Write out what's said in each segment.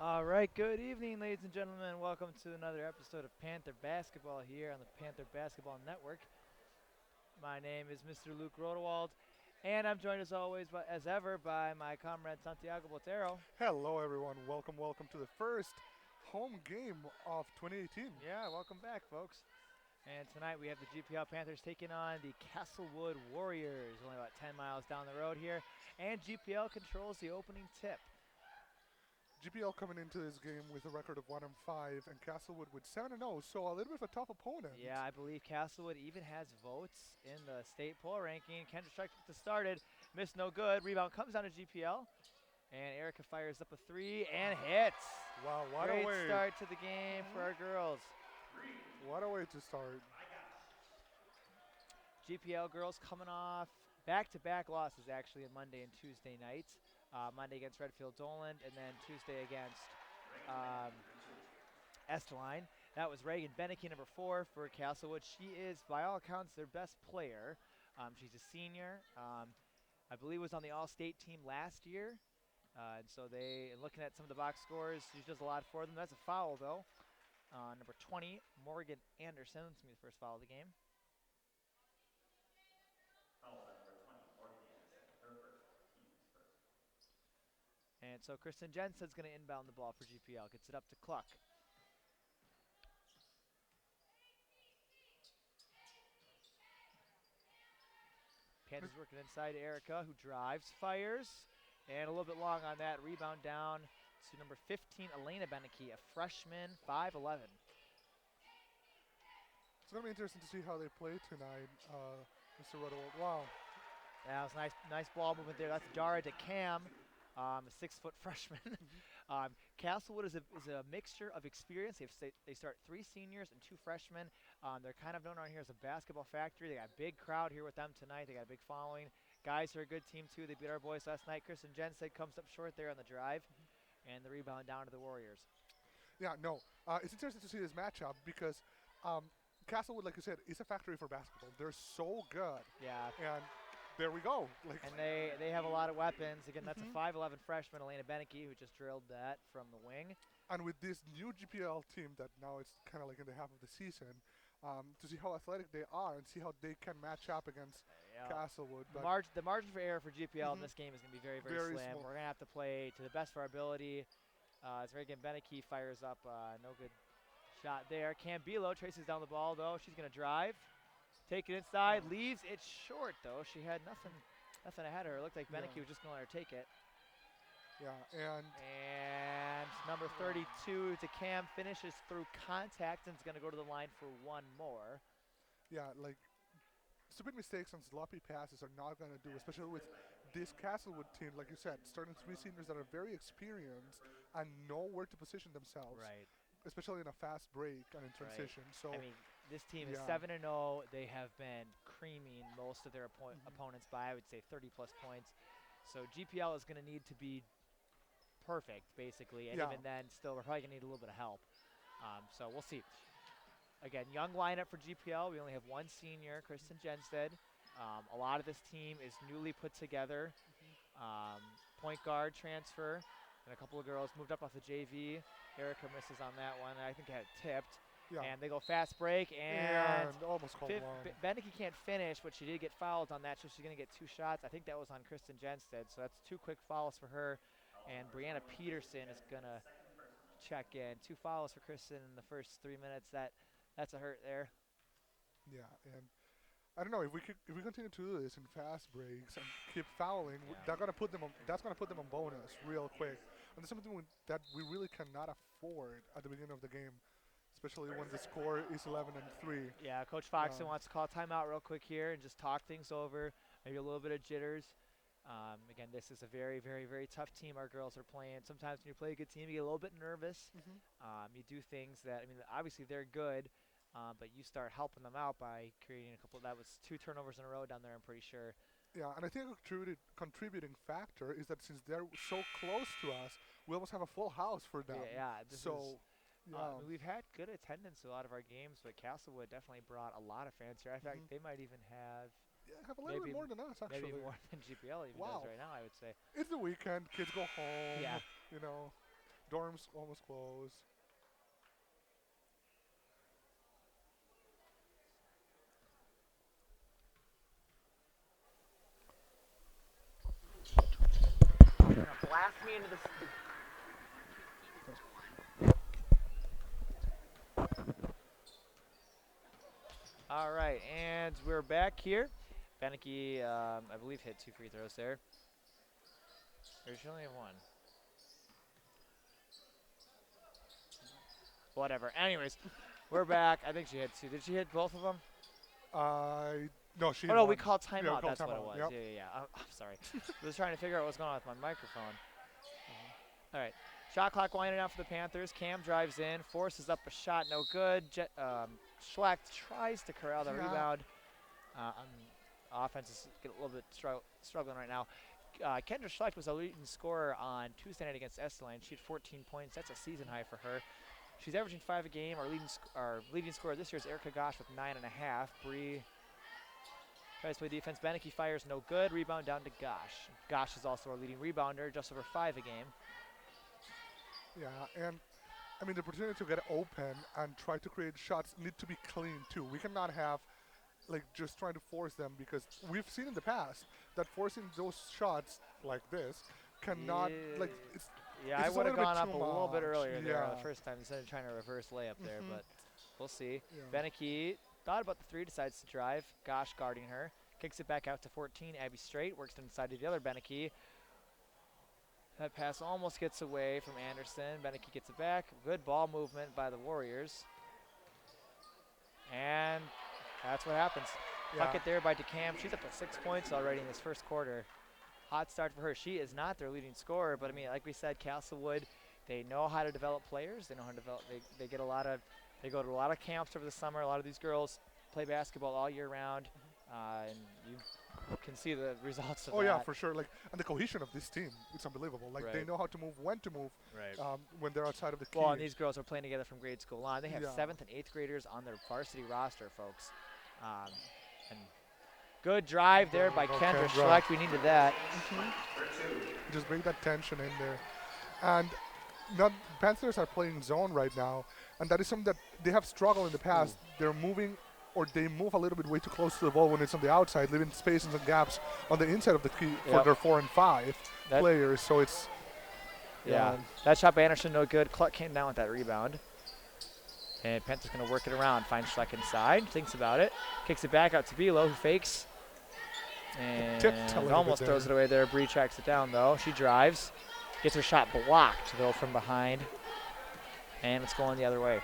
All right, good evening, ladies and gentlemen. Welcome to another episode of Panther Basketball here on the Panther Basketball Network. My name is Mr. Luke Rodewald, and I'm joined as always, as ever, by my comrade Santiago Botero. Hello, everyone. Welcome to the first home game of 2018. Yeah, welcome back, folks. And tonight we have the GPL Panthers taking on the Castlewood Warriors, only about 10 miles down the road here. And GPL controls the opening tip. GPL coming into this game with a record of 1-5, and Castlewood with 7-0, so a little bit of a tough opponent. Yeah, I believe Castlewood even has votes in the state poll ranking. Kendra strikes with the started, missed no good. Rebound comes down to GPL, and Erica fires up a three and hits. Wow, what a Great way! start to the game for our girls. What a way to start. GPL girls coming off back-to-back losses actually on Monday and Tuesday nights. Monday against Redfield Doland, and then Tuesday against Esteline. That was Reagan Beneke, number 4 for Castlewood. She is, by all accounts, their best player. She's a senior. I believe was on the All-State team last year. And so looking at some of the box scores, she does a lot for them. That's a foul, though. Number 20, Morgan Anderson. That's going to be the first foul of the game. And so Kristen Jensen's going to inbound the ball for GPL. Gets it up to Cluck. Panthers working inside to Erica, who drives, fires, and a little bit long on that. Rebound down to number 15, Elena Beneke, a freshman, 5'11". It's going to be interesting to see how they play tonight, Mr. Rudderwold. Wow. That was nice ball movement there. That's Dara to Cam, a 6-foot freshman. Castlewood is a mixture of experience. They start 3 seniors and 2 freshmen. They're kind of known around here as a basketball factory. They got a big crowd here with them tonight. They got a big following. Guys are a good team too. They beat our boys last night. Kristen Jensen comes up short there on the drive, and the rebound down to the Warriors. Yeah, no. It's interesting to see this matchup because Castlewood, like you said, is a factory for basketball. They're so good. Yeah. And there we go. And they have a lot of weapons. Again, that's a 5'11 freshman, Elena Beneke, who just drilled that from the wing. And with this new GPL team that now it's kind of like in the half of the season, to see how athletic they are and see how they can match up against Castlewood. The margin for error for GPL in this game is going to be very, very slim. Small. We're going to have to play to the best of our ability. As Reagan Beneke fires up, no good shot there. Cambilo traces down the ball, though. She's going to drive. Take it inside, leaves it short though. She had nothing ahead of her. It looked like Beneke was just going to let her take it. Yeah, and number 32 to Cam finishes through contact and is going to go to the line for one more. Yeah, like stupid mistakes and sloppy passes are not going to do, especially with this Castlewood team, like you said, starting 3 seniors that are very experienced and know where to position themselves. Right. Especially in a fast break and in transition. Right. So I mean, this team is 7-0. They have been creaming most of their opponents by, I would say, 30-plus points. So GPL is going to need to be perfect, basically, and even then, still, we're probably going to need a little bit of help. So we'll see. Again, young lineup for GPL. We only have 1 senior, Kristen Jenstead. A lot of this team is newly put together. Point guard transfer. And a couple of girls moved up off the JV. Erica misses on that one. I think had it tipped. Yeah. And they go fast break. And almost called long. Beneke can't finish, but she did get fouled on that, so she's going to get 2 shots. I think that was on Kristen Jenstead. So that's 2 quick fouls for her. And Brianna Peterson is going to check in. 2 fouls for Kristen in the first 3 minutes. That's a hurt there. Yeah, and I don't know if we continue to do this in fast breaks and keep fouling, that's gonna put them on bonus real quick, and it's something that we really cannot afford at the beginning of the game, especially when the score is 11-3. Yeah, Coach Foxton wants to call timeout real quick here and just talk things over, maybe a little bit of jitters. Again, this is a very, very, very tough team our girls are playing. Sometimes when you play a good team, you get a little bit nervous. You do things that, I mean, obviously they're good. But you start helping them out by creating a couple. That was 2 turnovers in a row down there, I'm pretty sure. Yeah, and I think a contributing factor is that since they're so close to us, we almost have a full house for them. We've had good attendance at a lot of our games, but Castlewood definitely brought a lot of fans here. I think they might even have have a little bit more than us, actually. Maybe more than GPL even does right now, I would say. It's the weekend. Kids go home. Yeah. Dorms almost closed. Blast me into the. All right, and we're back here. Beneke, I believe, hit 2 free throws there. Or she only have 1. Whatever. Anyways, we're back. I think she hit 2. Did she hit both of them? No, she. Oh no, won. we called timeout. Yeah, we called That's what it timeout, was. yep. Yeah. I'm sorry. I was trying to figure out what's going on with my microphone. All right. Shot clock winding down for the Panthers. Cam drives in, forces up a shot, no good. Schlecht tries to corral the rebound. Offense is getting a little bit struggling right now. Kendra Schlecht was a leading scorer on Tuesday night against Estland. She had 14 points. That's a season high for her. She's averaging 5 a game. Our leading scorer this year is Erica Gosh with 9.5. Bree tries to play defense. Beneke fires, no good. Rebound down to Gosh. Gosh is also our leading rebounder, just over 5 a game. Yeah, and I mean the opportunity to get open and try to create shots need to be clean too. We cannot have like just trying to force them, because we've seen in the past that forcing those shots like this cannot like it's. Yeah, it's I would have gone up a much. little bit earlier there Yeah. the first time instead of trying to reverse layup there, but we'll see. Yeah. Beneke thought about the 3, decides to drive. Gosh guarding her. Kicks it back out to 14. Abby Straight works inside to the other Beneke. That pass almost gets away from Anderson. Beneke gets it back. Good ball movement by the Warriors. And that's what happens. Yeah. Bucket there by DeCam. She's up to 6 points already in this first quarter. Hot start for her. She is not their leading scorer, but I mean, like we said, Castlewood, they know how to develop players. They know how to develop. They get a lot of. They go to a lot of camps over the summer. A lot of these girls play basketball all year round, and you can see the results of that. Oh yeah, for sure. Like, and the cohesion of this team, it's unbelievable. Like they know how to move, when to move, when they're outside of the key. Well, and these girls are playing together from grade school on. They have Yeah. 7th and 8th graders on their varsity roster, folks. And good drive there by Kendra Schlecht. We needed that. Just bring that tension in there. And not Panthers are playing zone right now, and that is something that they have struggled in the past. They're moving, or they move a little bit way too close to the ball when it's on the outside, leaving spaces and gaps on the inside of the key for their 4 and 5 players. So it's that shot by Anderson, no good. Cluck came down with that rebound. And Panthers going to work it around. Finds Schlecht inside, thinks about it, kicks it back out to Bilo, who fakes. And almost throws it away there. Bree tracks it down, though. She drives. Gets her shot blocked, though, from behind. And it's going the other way.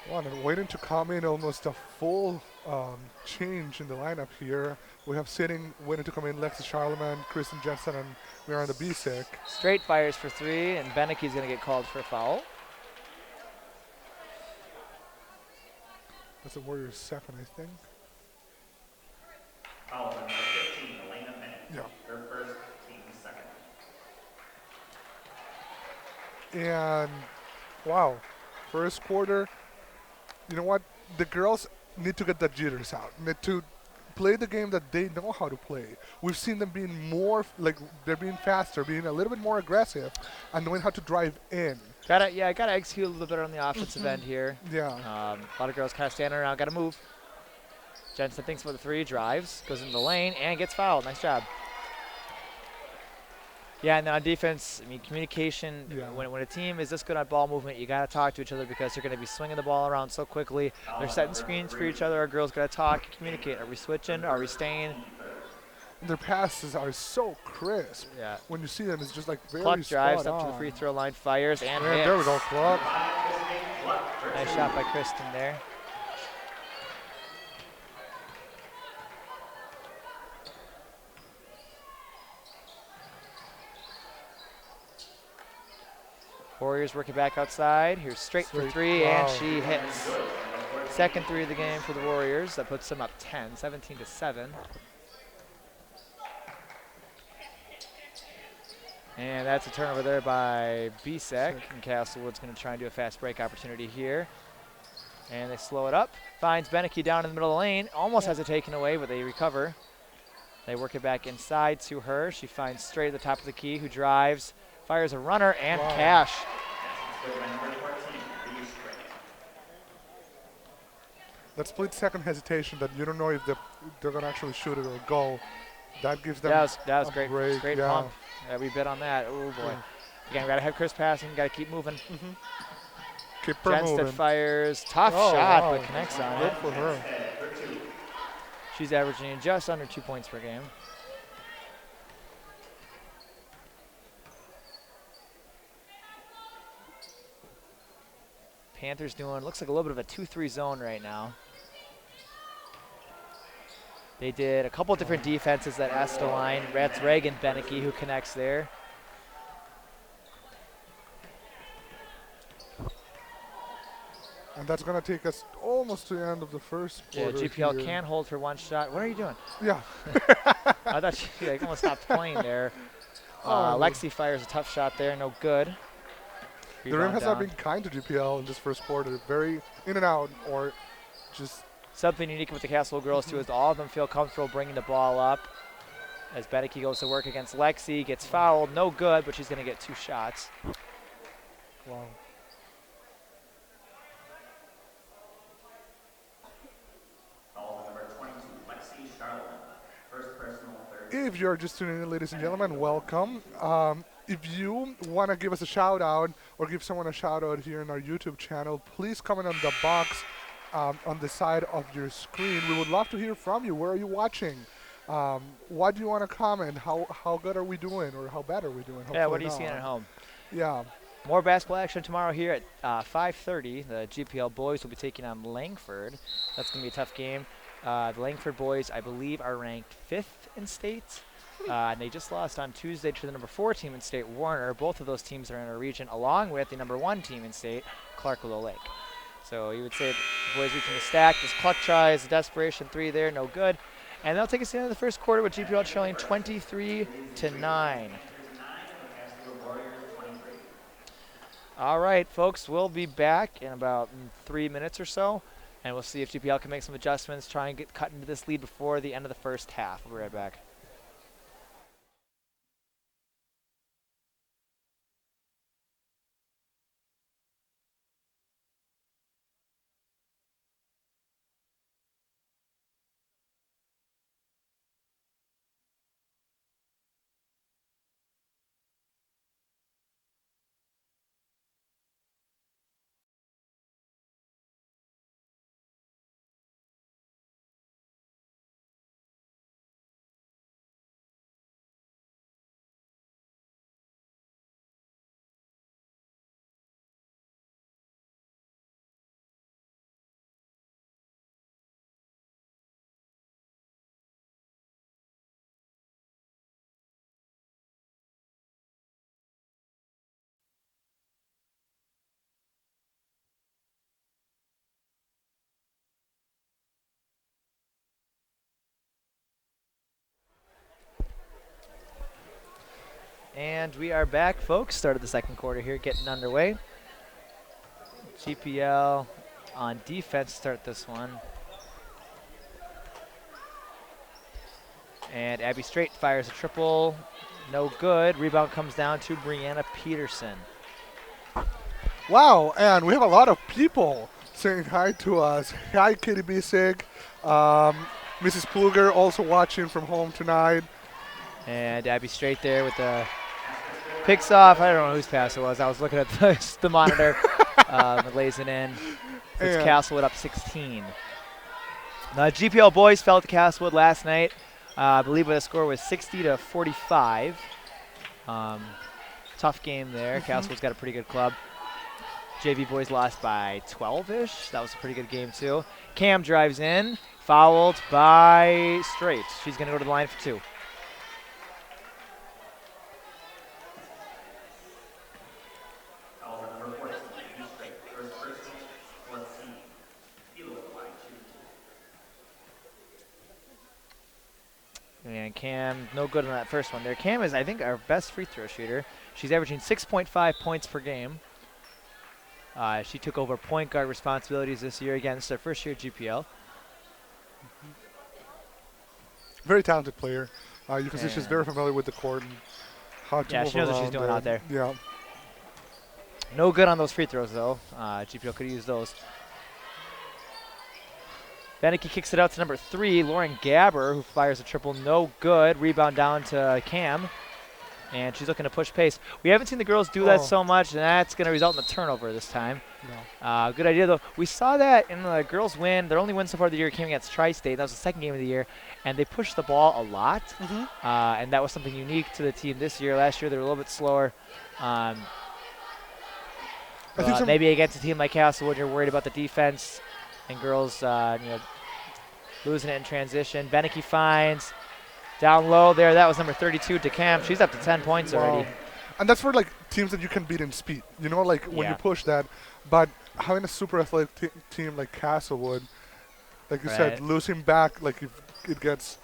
Well, and waiting to come in, almost a full change in the lineup here. We have waiting to come in Lexi Charlemagne, Kristen Jensen, and Miranda Bisek. Straight fires for 3, and Beneke's going to get called for a foul. That's the Warriors' second, I think. Foul number 15, Elena Bennett. Yeah. Her first, team second. And, wow, first quarter, you know what? The girls need to get the jitters out. Need to play the game that they know how to play. We've seen them being more, like, they're being faster, being a little bit more aggressive, and knowing how to drive in. Gotta execute a little better on the offensive end here. Yeah. A lot of girls kind of standing around, gotta move. Jensen thinks for the 3, drives, goes into the lane, and gets fouled. Nice job. Yeah, and then on defense, I mean, communication, when a team is this good on ball movement, you got to talk to each other because they're going to be swinging the ball around so quickly. They're setting screens for each other. Our girls got to talk, communicate. Are we switching? Are we staying? Their passes are so crisp. Yeah. When you see them, it's just like very Cluck drives spot up to on. the free throw line, fires, and hits. There we go, Cluck. Nice shot by Kristen there. Warriors working back outside. Here's straight for 3, and she hits. Second 3 of the game for the Warriors. That puts them up 10, 17-7. And that's a turnover there by Bisek. And Castlewood's going to try and do a fast break opportunity here. And they slow it up. Finds Beneke down in the middle of the lane. Almost has it taken away, but they recover. They work it back inside to her. She finds straight at the top of the key, who drives. Fires a runner and Wow. cash. Scored by number 14, Lee Strait. That split-second hesitation that you don't know if they're going to actually shoot it or go, that gives them That was a great. break. Great yeah. pump. Yeah, we bid on that. Oh boy. Yeah. Again, we gotta have Chris passing. Gotta keep moving. Keep her Jenstead moving. fires. Tough Oh, shot, wow. but connects on Good it. for her. For 2. She's averaging just under 2 points per game. Panthers doing, looks like a little bit of a 2-3 zone right now. They did a couple different defenses that asked the line. That's Reagan Beneke who connects there. And that's going to take us almost to the end of the first Yeah, quarter. GPL here. can hold for one shot. What are you doing? Yeah. I thought she like, almost stopped playing there. Oh. Lexi fires a tough shot there, no good. The rim Rebound has down. not been kind to GPL in this first quarter. Very in and out, or just Something unique with the Castlewood girls too is all of them feel comfortable bringing the ball up. As Beneke goes to work against Lexi, gets fouled, no good, but she's going to get 2 shots. wow. Foul on number 22, Lexi Charlton. First personal, third. If you're just tuning in, ladies and gentlemen, welcome. If you want to give us a shout out or give someone a shout out here in our YouTube channel, please comment on the box on the side of your screen. We would love to hear from you. Where are you watching? What do you want to comment? How good are we doing, or how bad are we doing? Yeah, what Hopefully are you seeing not. at home? Yeah. More basketball action tomorrow here at 5:30. The GPL boys will be taking on Langford. That's going to be a tough game. The Langford boys, I believe, are ranked 5th in state. And they just lost on Tuesday to the number 4 team in state, Warner. Both of those teams are in our region, along with the number 1 team in state, Clark Willow Lake. So you would say the boys reaching the stack. This Cluck tries a desperation 3 there, no good. And they'll take us into the first quarter with GPL trailing 23-9. All right, folks, we'll be back in about 3 minutes or so, and we'll see if GPL can make some adjustments, try and get cut into this lead before the end of the first half. We'll be right back. And we are back, folks. Started the second quarter here, getting underway. GPL on defense start this one. And Abby Strait fires a triple. No good. Rebound comes down to Brianna Peterson. Wow, and we have a lot of people saying hi to us. Hi, Katie Bisig. Mrs. Pluger also watching from home tonight. And Abby Strait there with the picks off. I don't know whose pass it was. I was looking at the monitor. Lays it in. It's And Castlewood up 16. GPL boys fell to Castlewood last night. I believe the score was 60-45. Tough game there. Castlewood's got a pretty good club. JV boys lost by 12-ish. That was a pretty good game too. Cam drives in, fouled by Strait. She's going to go to the line for 2. Foul on number 14, Lee Strait. First personal, 14. Field goal line, And Cam, no good on that first one there. Cam is, I think, our best free throw shooter. She's averaging 6.5 points per game. She took over point guard responsibilities this year. Again, it's her first year at GPL. very talented player. You can see she's And very familiar with the court. And how to Yeah, move she knows what she's around doing out there. Yeah. No good on those free throws, though. GPL could use those. Beneke kicks it out to number 3, Lauren Gabber, who fires a triple. No good. Rebound down to Cam. And she's looking to push pace. We haven't seen the girls do that so much, and that's going to result in a turnover this time. No. Good idea, though. We saw that in the girls' win. Their only win so far of the year came against Tri-State. That was the second game of the year. And they pushed the ball a lot. And that was something unique to the team this year. Last year, they were a little bit slower. Maybe against a team like Castlewood, you're worried about the defense and girls losing it in transition. Beneke finds. Down low there, that was number 32, Cam. She's up to 10 points already. And that's for like teams that you can beat in speed. You know, like when you push that. But having a super athletic team like Castlewood, like you said, losing back, like if it gets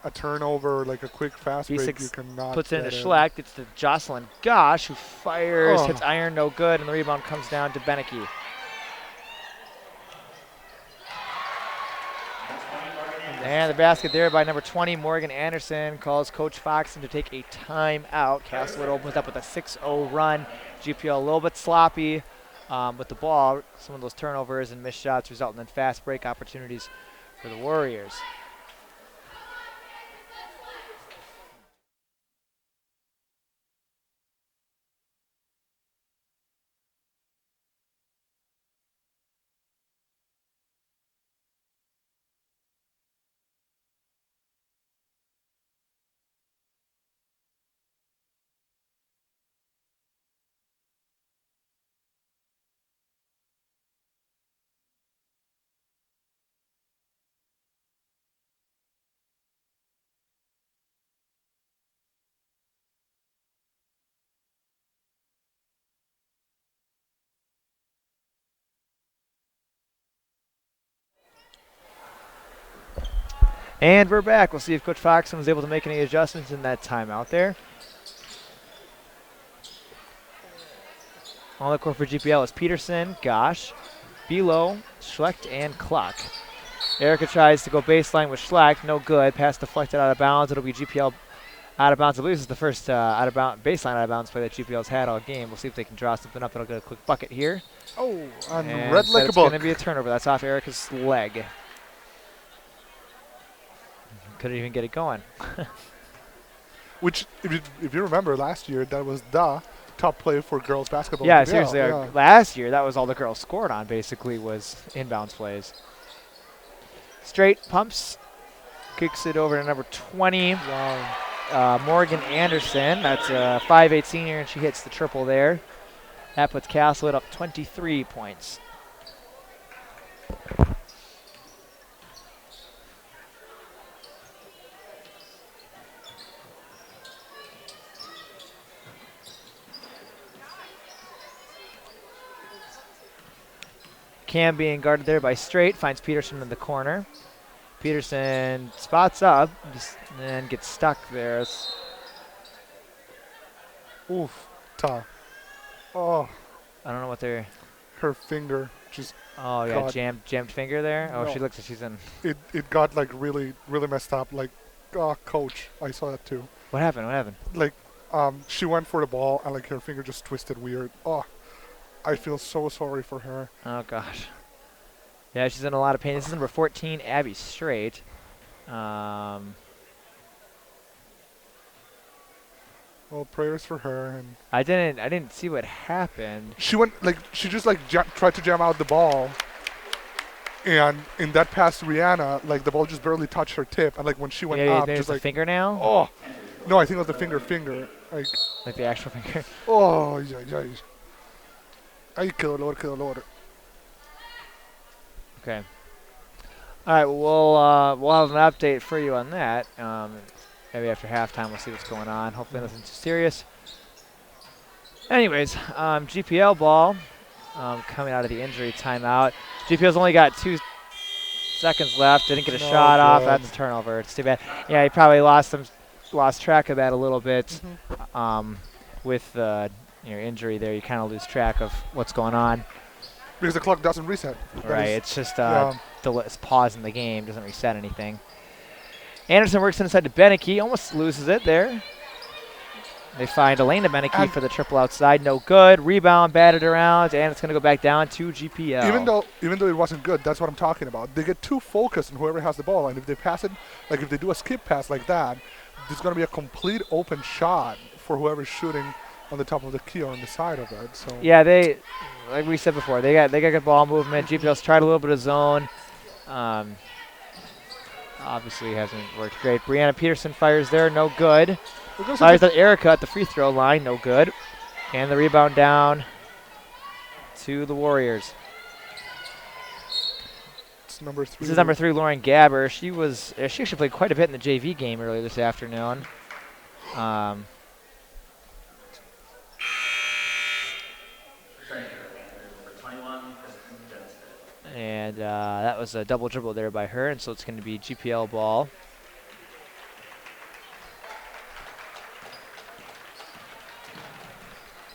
a turnover, like a quick fast break, you cannot. Puts it into Schlecht. It's to Jocelyn Gosh, who fires, hits iron, no good, and the rebound comes down to Beneke. And the basket there by number 20, Morgan Anderson, calls Coach Foxon to take a timeout. Castlewood opens up with a 6-0 run. GPL a little bit sloppy with the ball. Some of those turnovers and missed shots resulting in fast break opportunities for the Warriors. And we're back. We'll see if Coach Foxon was able to make any adjustments in that timeout there. On the court for GPL is Peterson, Gosh, Below, Schlecht, and Cluck. Erica tries to go baseline with Schlecht. No good. Pass deflected out of bounds. It'll be GPL out of bounds. I believe this is the first baseline out of bounds play that GPL's had all game. We'll see if they can draw something up. It'll get a quick bucket here. Oh, and red like a book. It's going to be a turnover. That's off Erica's leg. Couldn't even get it going. Which, if you remember last year, that was the top play for girls basketball. Yeah, seriously. Last year, that was all the girls scored on, basically, was inbounds plays. Straight pumps. Kicks it over to number 20. Wow. Morgan Anderson. That's a 5'8" senior, and she hits the triple there. That puts Castlewood up 23 points. Cam being guarded there by Straight, finds Peterson in the corner. Peterson spots up and gets stuck there. Oof, tough. Oh. I don't know what they're. Her finger just. Oh yeah, jammed finger there. Oh, she looks like she's in. It got like really messed up. Like, coach, I saw that too. What happened? What happened? Like, she went for the ball and like her finger just twisted weird. Oh. I feel so sorry for her. Oh, gosh. Yeah, she's in a lot of pain. This is number 14, Abby Straight. Well, prayers for her. And I didn't see what happened. She just tried to jam out the ball. And in that pass to Rihanna, like the ball just barely touched her tip. And like when she went up, just like fingernail? Oh. No, I think it was the finger. Like the actual finger. Oh, yeah. Ay, quedó dolor. Okay. All right, we'll have an update for you on that. Maybe after halftime we'll see what's going on. Hopefully nothing too serious. Anyways, GPL ball coming out of the injury timeout. GPL's only got 2 seconds left. Didn't get a shot off. That's a turnover. It's too bad. Yeah, he probably lost track of that a little bit with your injury there. You kind of lose track of what's going on. Because the clock doesn't reset. Right, it's just it's pause in the game, doesn't reset anything. Anderson works inside to Beneke, almost loses it there. They find Elena Beneke for the triple outside. No good. Rebound, batted around, and it's going to go back down to GPL. Even though it wasn't good, that's what I'm talking about. They get too focused on whoever has the ball, and if they pass it, like if they do a skip pass like that, there's going to be a complete open shot for whoever's shooting on the top of the key or on the side of it. So yeah, they, like we said before, they got good ball movement. GPL's tried a little bit of zone. Obviously hasn't worked great. Brianna Peterson fires there, no good. Fires at Erica at the free throw line, no good. And the rebound down to the Warriors. It's number 3. This is number 3, Lauren Gabber. She actually played quite a bit in the JV game earlier this afternoon. And that was a double dribble there by her, and so it's going to be GPL ball.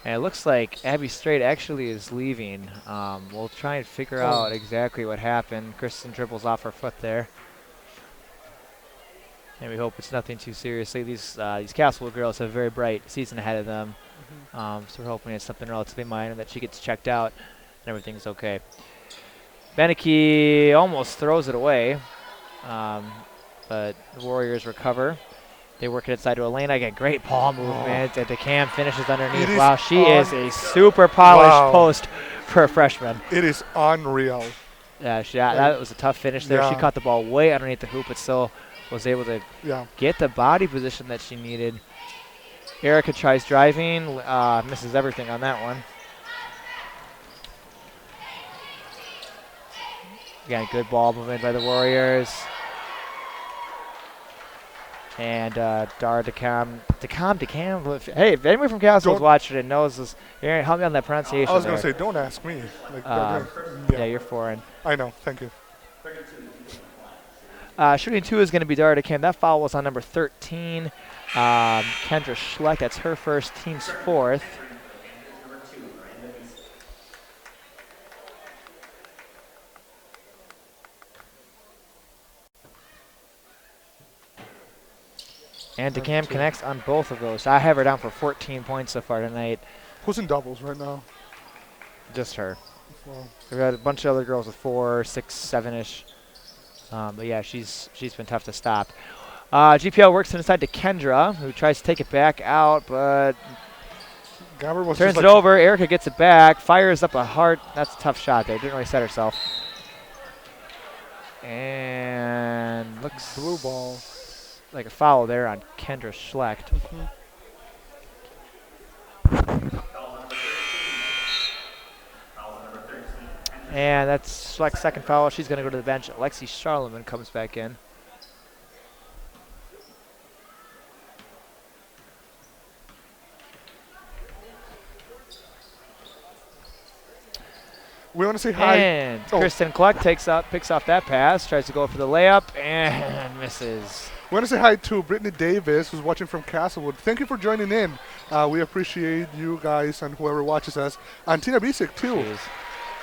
And it looks like Abby Strait actually is leaving. We'll try and figure out exactly what happened. Kristen dribbles off her foot there. And we hope it's nothing too seriously. These Castlewood girls have a very bright season ahead of them. So we're hoping it's something relatively minor, that she gets checked out and everything's okay. Beneke almost throws it away, but the Warriors recover. They work it inside to Elena. Get great ball movement. And DeCam finishes underneath. Wow, she is a super polished post for a freshman. It is unreal. Yeah, that was a tough finish there. She caught the ball way underneath the hoop, but still was able to get the body position that she needed. Erica tries driving, misses everything on that one. Again, good ball movement by the Warriors. And Dara DeCam. Hey, if anyone from Castlewood's watching it knows this, Aaron, help me on that pronunciation. I was going to say, don't ask me. Like, yeah, you're foreign. I know, thank you. Shooting 2 is going to be Dara DeCam. That foul was on number 13, Kendra Schleck. That's her first, team's 4th. And DeCam connects on both of those. I have her down for 14 points so far tonight. Who's in doubles right now? Just her. Well, We've got a bunch of other girls with 4, 6, 7-ish. But yeah, she's been tough to stop. GPL works inside to Kendra, who tries to take it back out, but turns it over. Erica gets it back, fires up a hard. That's a tough shot there. Didn't really set herself. And looks blue ball. Like a foul there on Kendra Schlecht. And that's Schlecht's second foul. She's going to go to the bench. Lexi Charlemagne comes back in. We want to say hi. And Kristen Cluck picks off that pass, tries to go for the layup, and misses. We want to say hi to Brittany Davis, who's watching from Castlewood. Thank you for joining in. We appreciate you guys and whoever watches us. And Tina Bisick, too. Jeez.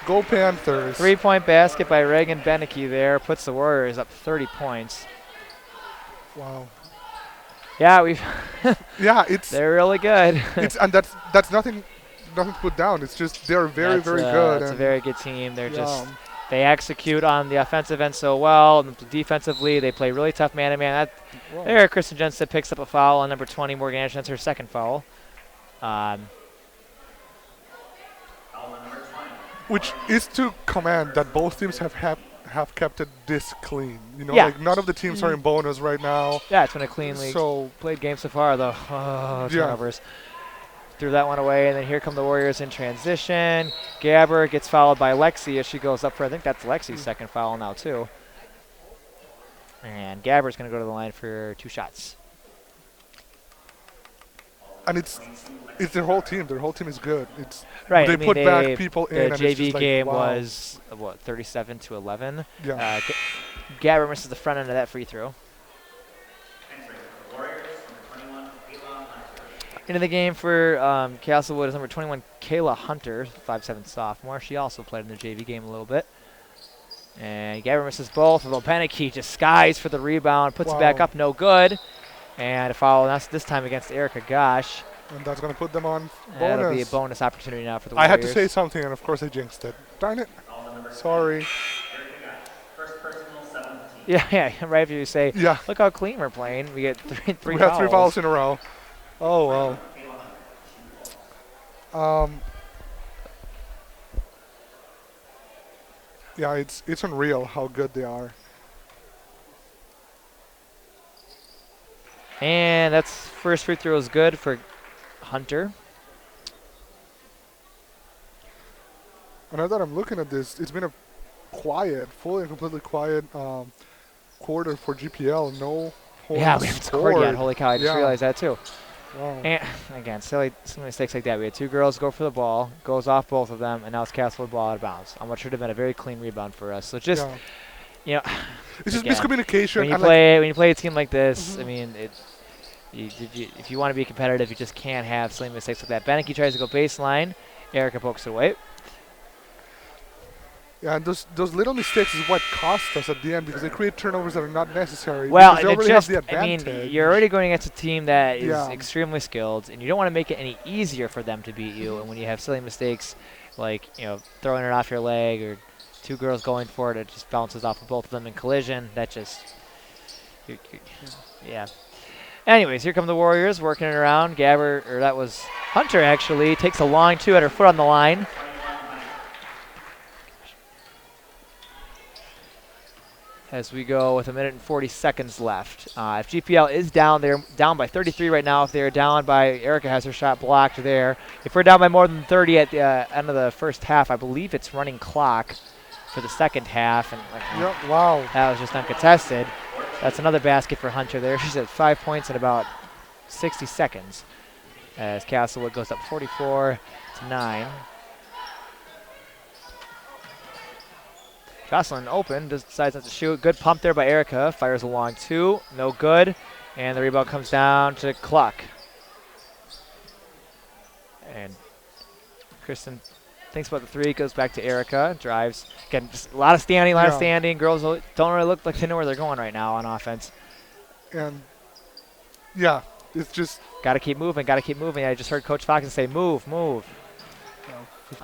Go Panthers. 3-point basket by Reagan Beneke there. Puts the Warriors up 30 points. Wow. Yeah, they're really good. And that's nothing to put down. It's just they're very good. It's a very good team. They're they execute on the offensive end so well. And defensively, they play really tough man-to-man. There, Kristen Jensen picks up a foul on number 20, Morgan Anderson. That's her second foul. Which is to command that both teams have kept it this clean. You know, like none of the teams are in bonus right now. Yeah, it's been a clean league. Played game so far, though. Turnovers. Threw that one away, and then here come the Warriors in transition. Gabber gets fouled by Lexi as she goes up for, I think that's Lexi's second foul now, too. And Gabber's going to go to the line for 2 shots. And it's their whole team. Their whole team is good. Right. They put back people in. The JV game was, 37-11? Yeah. Gabber misses the front end of that free throw. Into the game for Castlewood is number 21, Kayla Hunter, 5'7" sophomore. She also played in the JV game a little bit. And Gabber misses both, although Beneke just skies for the rebound, puts it back up, no good. And a foul, and that's this time against Erica Gosh. And that's going to put them on That'll be a bonus. bonus opportunity now for the I Warriors. had to say something, and of course I jinxed it. Darn it. Sorry. First personal 7 Yeah, right after you say, Yeah. look how clean we're playing. We get three We fouls. had 3 fouls in a row. Oh, well. Yeah, it's unreal how good they are. And that's first free throw is good for Hunter. And now that I'm looking at this, it's been a quiet, fully and completely quiet quarter for GPL. No points Yeah, we haven't scored yet. Holy cow, I just realized that too. Wow. And again, silly mistakes like that. We had 2 girls go for the ball, goes off both of them, and now it's Castlewood ball out of bounds on what should have been a very clean rebound for us. So just, you know, it's just again, miscommunication. When you play a team like this, I mean, if you want to be competitive, you just can't have silly mistakes like that. Beneke tries to go baseline. Erica pokes it away. Yeah, and those little mistakes is what cost us at the end because they create turnovers that are not necessary. Well, they already have the advantage. I mean, you're already going against a team that is extremely skilled, and you don't want to make it any easier for them to beat you. And when you have silly mistakes, like throwing it off your leg or 2 girls going for it, it just bounces off of both of them in collision. That just, yeah. Anyways, here come the Warriors working it around. That was Hunter actually takes a long 2 at her foot on the line. As we go with 1 minute and 40 seconds left. If GPL is down, they're down by 33 right now. If they're down by, Erica has her shot blocked there. If we're down by more than 30 at the end of the first half, I believe it's running clock for the second half. And wow. That was just uncontested. That's another basket for Hunter there. She's at 5 points in about 60 seconds. As Castlewood goes up 44-9. Jocelyn open, decides not to shoot. Good pump there by Erica. Fires along 2. No good. And the rebound comes down to Cluck. And Kristen thinks about the 3. Goes back to Erica. Drives. Again, just a lot of standing, Girls don't really look like they know where they're going right now on offense. And, yeah, it's just... Got to keep moving. I just heard Coach Fox say, move. 50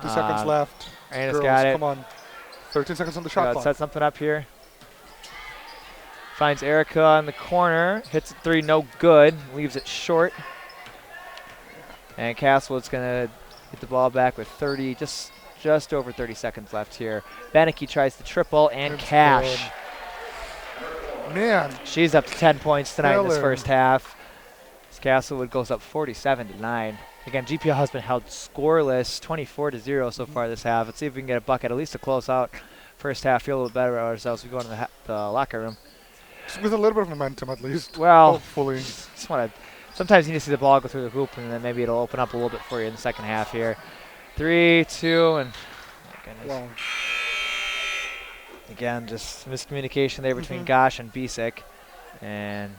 seconds left. Girls, got it. Come on. 13 seconds on the shot clock. Set something up here. Finds Erica in the corner. Hits a 3, no good. Leaves it short. And Castlewood's going to get the ball back with 30, just over 30 seconds left here. Beneke tries to triple and cash. Good. Man. She's up to 10 points tonight in this first half. Castlewood goes up 47-9. Again, GPL has been held scoreless, 24-0 so far this half. Let's see if we can get a bucket, at least to close out first half, feel a little better about ourselves. We go into the locker room. With a little bit of momentum, at least. Well, hopefully. Just want to. Sometimes you need to see the ball go through the hoop, and then maybe it'll open up a little bit for you in the second half here. 3, 2, and my goodness. Wow. Again, just miscommunication there between Gosh and Bisick, and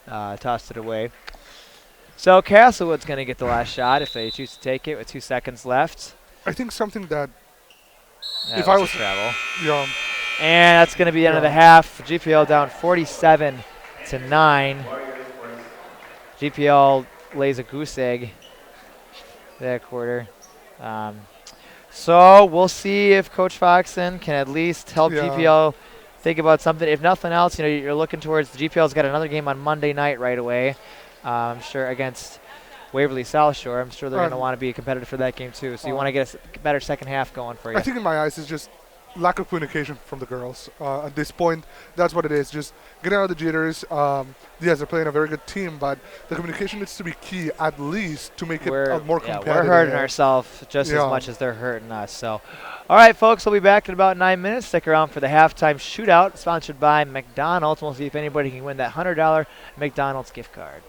tossed it away. So Castlewood's going to get the last shot if they choose to take it with 2 seconds left. I think something that if I was travel. Yeah. And that's going to be the end of the half. GPL down 47-9. GPL lays a goose egg that quarter. So we'll see if Coach Foxen can at least help GPL think about something. If nothing else, you're looking towards the GPL's got another game on Monday night right away. I'm sure against Waverly South Shore. I'm sure they're going to want to be competitive for that game too. So you want to get a better second half going for you. I think in my eyes it's just lack of communication from the girls. At this point, that's what it is. Just getting out of the jitters. Yes, they're playing a very good team, but the communication needs to be key at least to make it more competitive. We're hurting ourselves just as much as they're hurting us. So, all right, folks, we'll be back in about 9 minutes. Stick around for the halftime shootout sponsored by McDonald's. We'll see if anybody can win that $100 McDonald's gift card.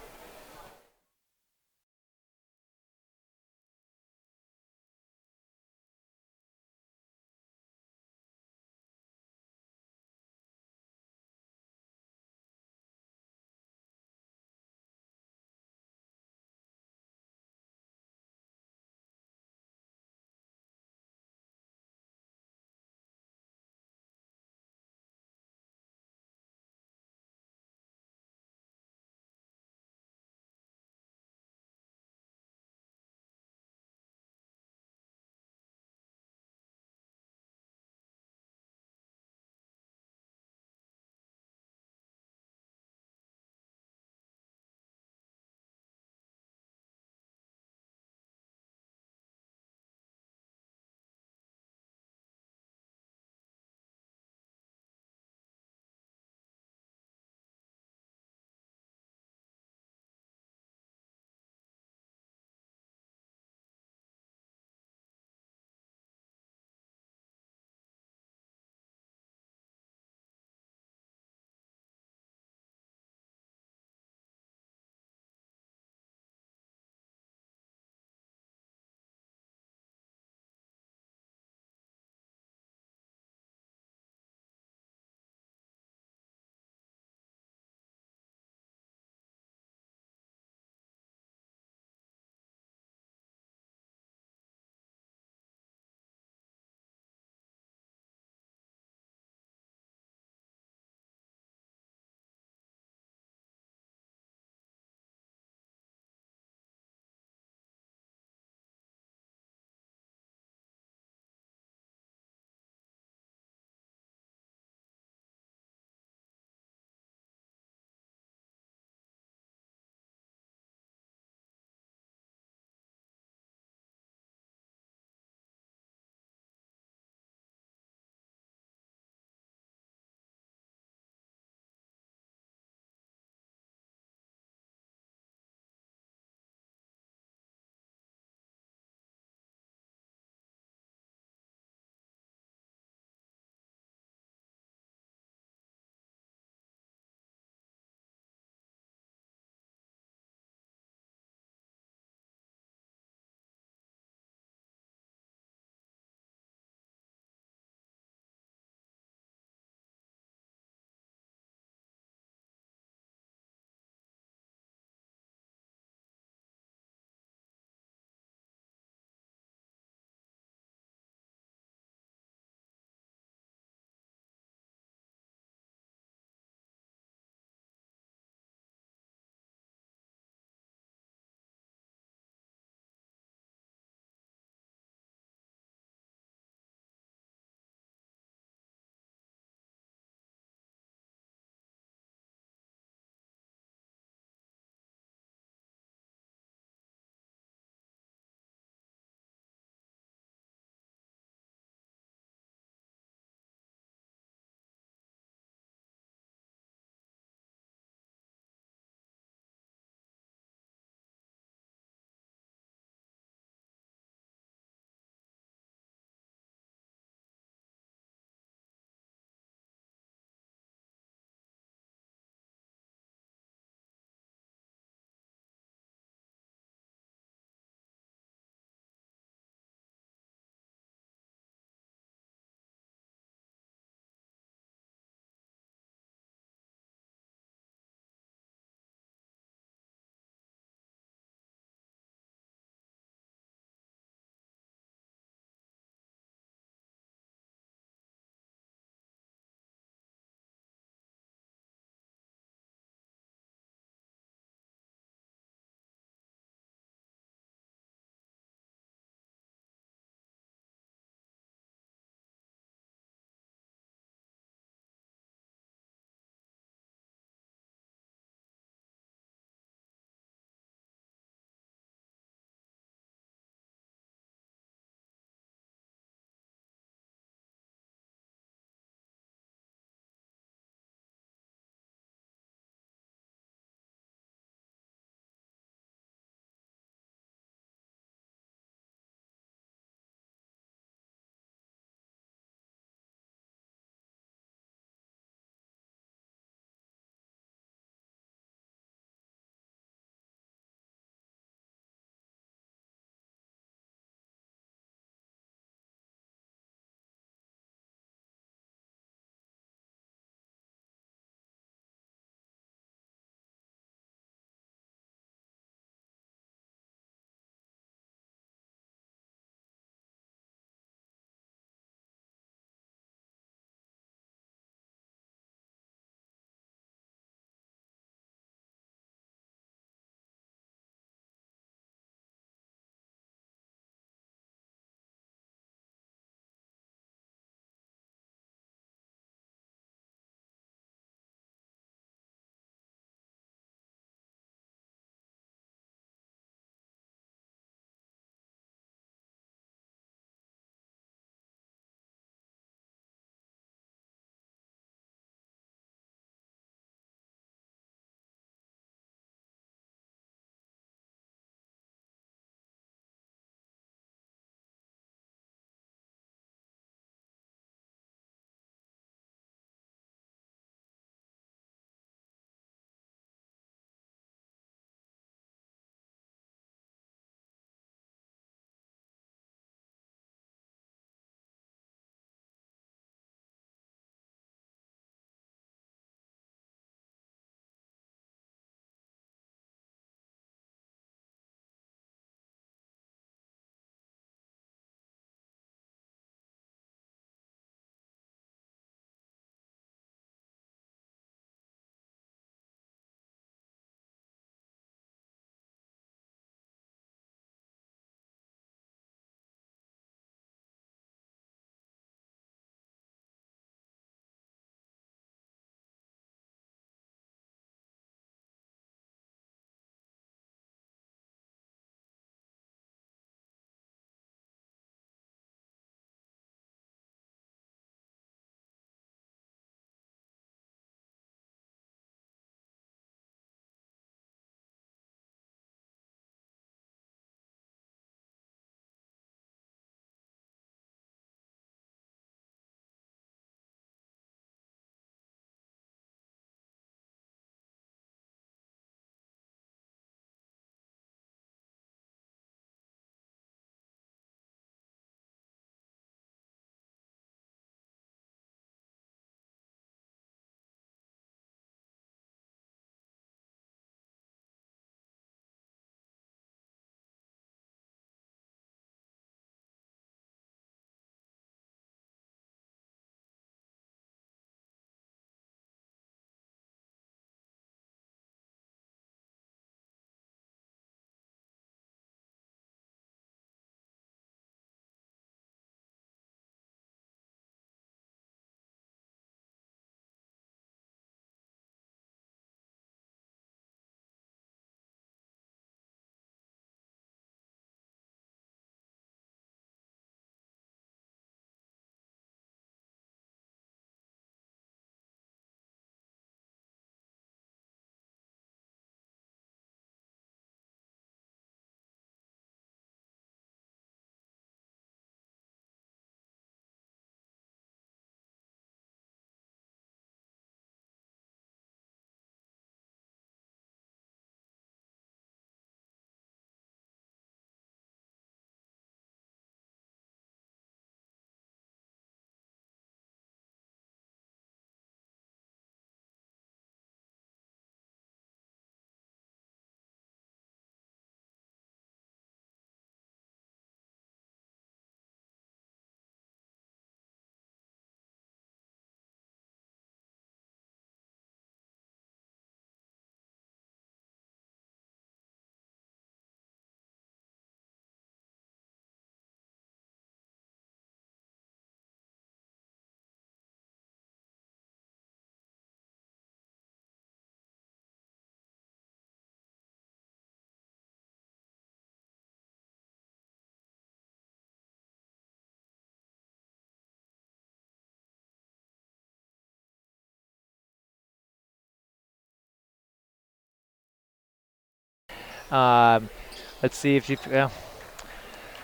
Let's see if GPL.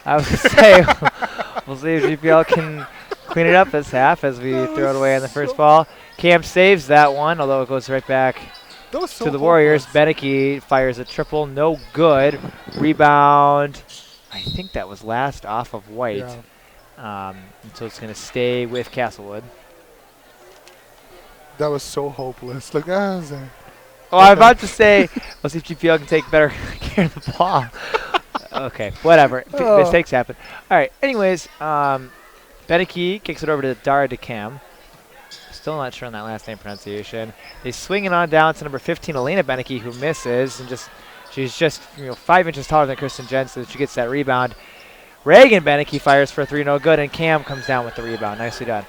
I was gonna say we'll see if GPL can clean it up this half as we throw it away on the first ball. Cam saves that one, although it goes right back to the Warriors. Beneke fires a triple, no good. Rebound. I think that was last off of White. Yeah. And so it's going to stay with Castlewood. That was so hopeless. Like, I'm about to say, let's see if GPL can take better care of the ball. Okay, whatever. Mistakes happen. All right, anyways, Beneke kicks it over to Dara DeCam. Still not sure on that last name pronunciation. They swing it on down to number 15, Elena Beneke, who misses, and she's just 5 inches taller than Kristen Jensen, so she gets that rebound. Reagan Beneke fires for a 3, no good, and Cam comes down with the rebound. Nicely done.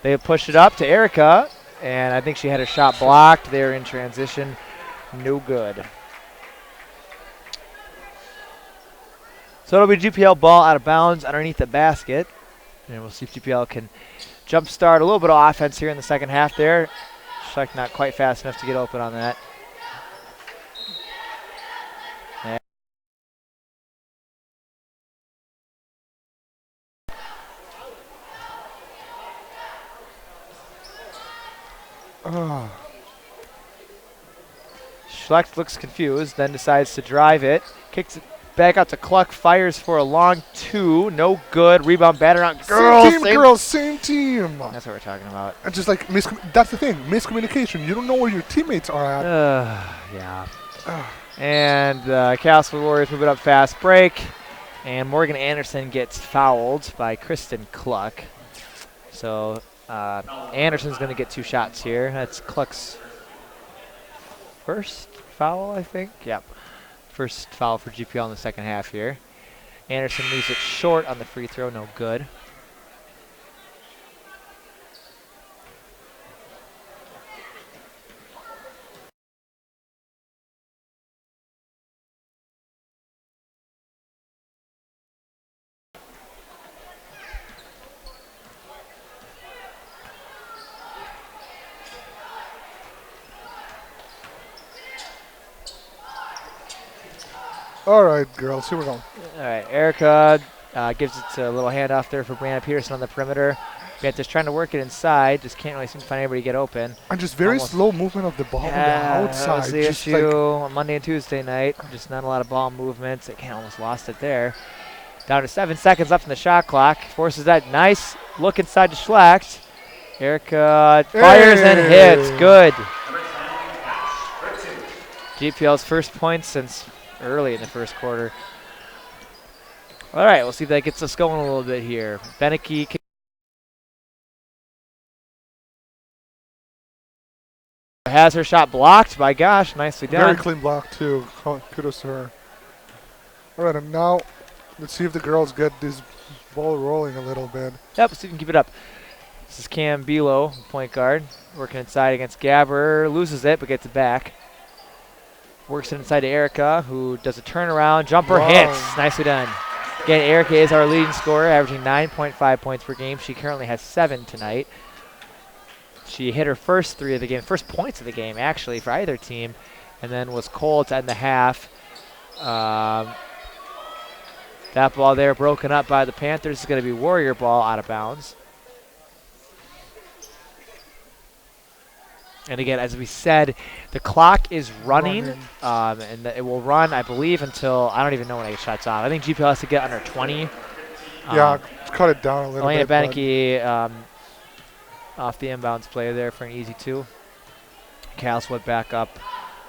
They push it up to Erica, and I think she had her shot blocked there in transition. No good. So it'll be GPL ball out of bounds underneath the basket, and we'll see if GPL can jumpstart a little bit of offense here in the second half there. Schleck not quite fast enough to get open on that. Schleck looks confused, then decides to drive it, kicks it back out to Cluck, fires for a long 2, no good. Rebound batted on. Same team. That's what we're talking about. And just like that's the thing, miscommunication. You don't know where your teammates are at. Yeah. And Castlewood Warriors move it up fast break, and Morgan Anderson gets fouled by Kristen Cluck. So Anderson's going to get 2 shots here. That's Cluck's first foul, I think. Yep. First foul for GPL in the second half here. Anderson leaves it short on the free throw, no good. All right, girls, here we go. All right, Erica gives it a little handoff there for Brianna Peterson on the perimeter. Beatrice trying to work it inside, just can't really seem to find anybody to get open. And just very slow movement of the ball on the outside. That was the issue on Monday and Tuesday night. Just not a lot of ball movements. They almost lost it there. Down to 7 seconds left in the shot clock. Forces that nice look inside to Schlacht. Erica fires and hits. Good. GPL's first points since early in the first quarter. All right, we'll see if that gets us going a little bit here. Beneke has her shot blocked by Gosh. Nicely done. Very clean block, too. Kudos to her. All right, and now let's see if the girls get this ball rolling a little bit. Yep, see if we can keep it up. This is Cam Bilo, point guard, working inside against Gabber. Loses it, but gets it back. Works it inside to Erica, who does a turnaround. Jumper hits. Nicely done. Again, Erica is our leading scorer, averaging 9.5 points per game. She currently has 7 tonight. She hit her first 3 of the game, first points of the game, actually, for either team, and then was cold to end the half. That ball there broken up by the Panthers is going to be Warrior ball out of bounds. And again, as we said, the clock is running, and it will run, I believe, until I don't even know when it shuts off. I think GPL has to get under 20. Yeah, cut it down a little Elena bit. Beneke off the inbounds play there for an easy 2. Castlewood back up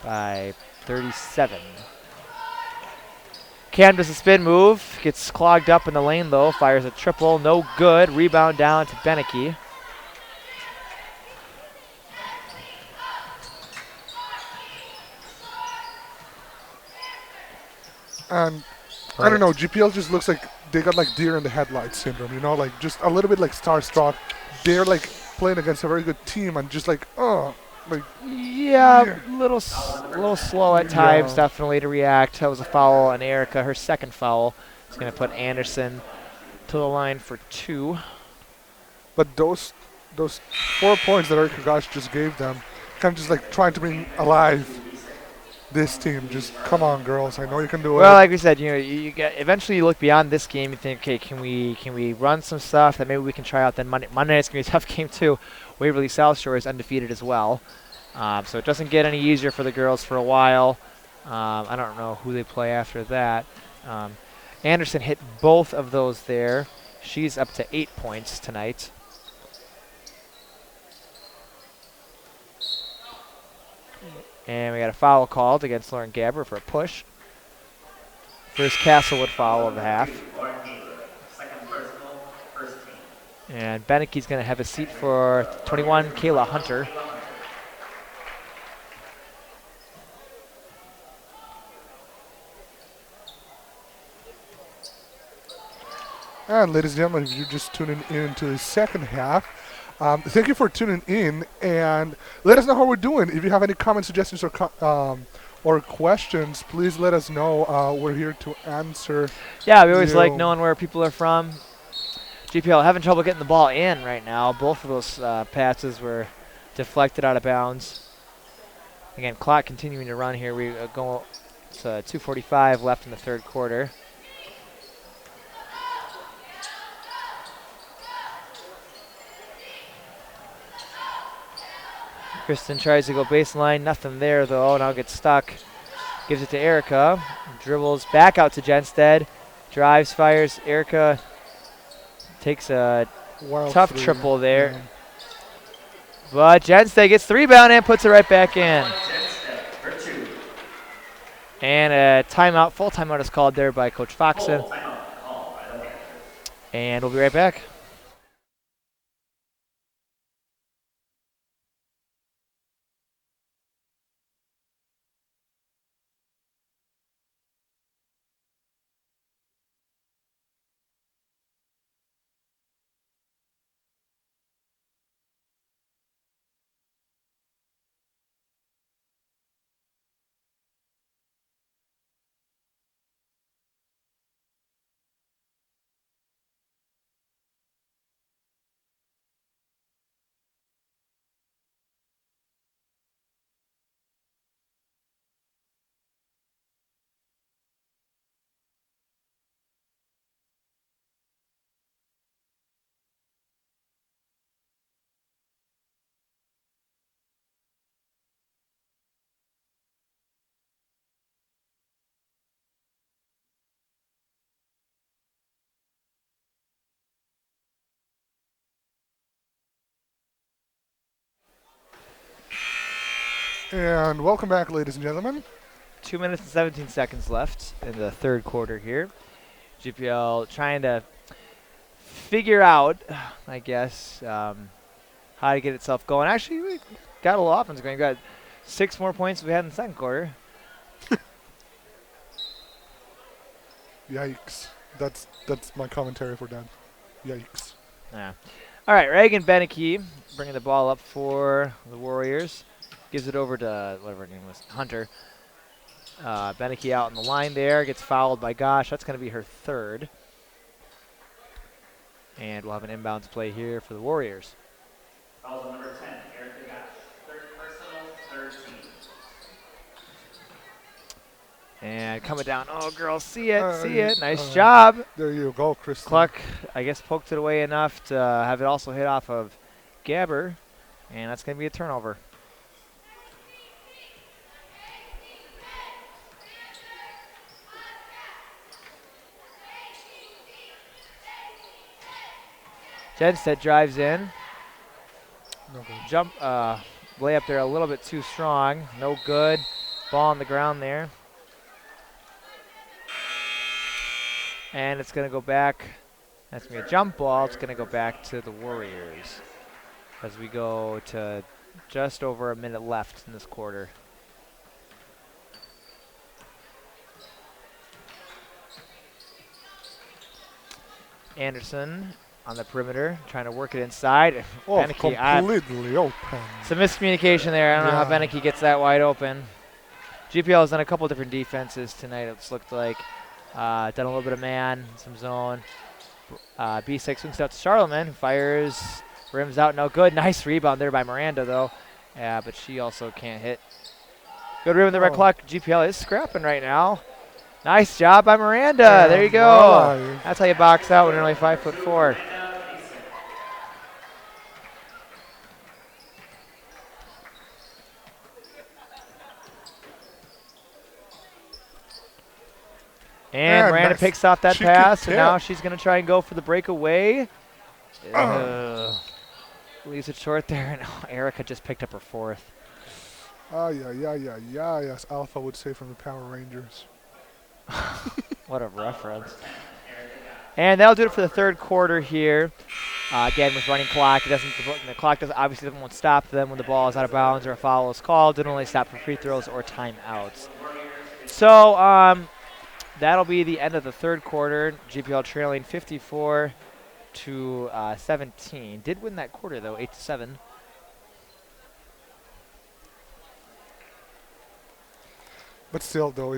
by 37. Cam does a spin move, gets clogged up in the lane though, fires a triple, no good. Rebound down to Beneke. And I don't know, GPL just looks like they got like deer in the headlights syndrome, you know, like just a little bit like starstruck. They're like playing against a very good team and just like, like. Yeah, a little slow at times, definitely to react. That was a foul on Erica, her second foul. It's going to put Anderson to the line for 2. But those 4 points that Erica Gosh just gave them, kind of just like trying to bring alive this team. Just come on, girls. I know you can do Well, it. like we said, you get eventually you look beyond this game. You think, okay, can we run some stuff that maybe we can try out? Then Monday night's gonna be a tough game too. Waverly South Shore is undefeated as well, so it doesn't get any easier for the girls for a while. I don't know who they play after that. Anderson hit both of those there. She's up to 8 points tonight. And we got a foul called against Lauren Gabber for a push. First Castlewood foul of the half. Second personal, first team. And Beneke's going to have a seat for 21, Kayla Hunter. And ladies and gentlemen, if you're just tuning in to the second half, thank you for tuning in, and let us know how we're doing. If you have any comments, suggestions, or questions, please let us know. We're here to answer. Yeah, we always like knowing where people are from. GPL having trouble getting the ball in right now. Both of those passes were deflected out of bounds. Again, clock continuing to run here. We go to 2:45 left in the third quarter. Kristen tries to go baseline. Nothing there, though. Now gets stuck. Gives it to Erica. Dribbles back out to Jenstead. Drives, fires. Erica takes a tough triple there. Yeah. But Jenstead gets the rebound and puts it right back in. And a timeout, full timeout is called there by Coach Foxen. And we'll be right back. And welcome back, ladies and gentlemen. 2 minutes and 17 seconds left in the third quarter here. GPL trying to figure out, I guess, how to get itself going. Actually, we got a little offense going. We got 6 more points than we had in the second quarter. Yikes. That's my commentary for that. Yikes. Yeah. All right, Reagan Beneke bringing the ball up for the Warriors. Gives it over to whatever her name was, Hunter. Beneke out on the line there. Gets fouled by Gosh. That's going to be her third. And we'll have an inbounds play here for the Warriors. Foul on number 10, Erica Gosh. Third personal, third team. And coming down. Oh, girls, see it, see it. Nice job. There you go, Chris. Cluck, I guess, poked it away enough to have it also hit off of Gabber. And that's going to be a turnover. Jenstead drives in. No good. Jump, layup there a little bit too strong. No good. Ball on the ground there. And it's going to go back. That's going to be a jump ball. It's going to go back to the Warriors as we go to just over a minute left in this quarter. Anderson on the perimeter, trying to work it inside. Oh, Beneke, completely open. Some miscommunication there. I don't know how Beneke gets that wide open. GPL has done a couple different defenses tonight, it's looked like. Done a little bit of man, some zone. B6 swings out to Charlemagne, who fires, rims out, no good. Nice rebound there by Miranda, though. Yeah, but she also can't hit. Good rim in the red clock. GPL is scrapping right now. Nice job by Miranda. There you go. That's how you box out when you're only 5'4". And Miranda picks off that pass, and now she's going to try and go for the breakaway. Leaves it short there, and Erica just picked up her 4th. As Alpha would say from the Power Rangers. What a reference. And that'll do it for the third quarter here. Again, with running clock, the clock obviously won't stop them when the ball is out of bounds or a foul is called. It'll only stop for free throws or timeouts. So that'll be the end of the third quarter. GPL trailing 54 to 17. Did win that quarter though, 8-7. But still, though,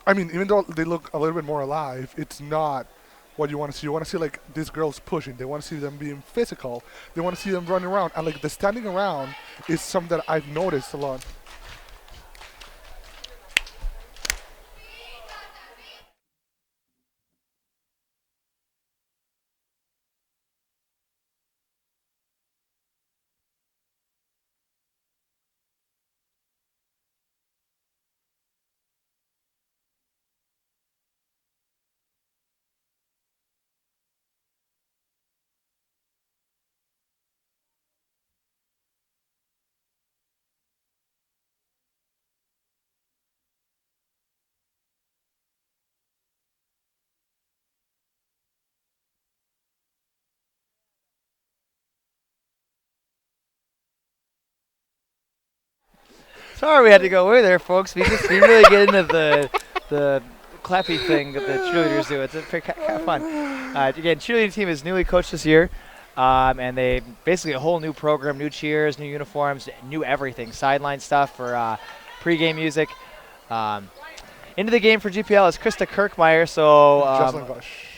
even though they look a little bit more alive, it's not what you want to see. You want to see, like, these girls pushing. They want to see them being physical. They want to see them running around. And, like, the standing around is something that I've noticed a lot. Sorry we had to go away there, folks. We really get into the clappy thing that the cheerleaders do. It's kind of fun. Again, cheerleading team is newly coached this year, and they basically a whole new program, new cheers, new uniforms, new everything. Sideline stuff for pregame music. Into the game for GPL is Krista Kirkmeyer,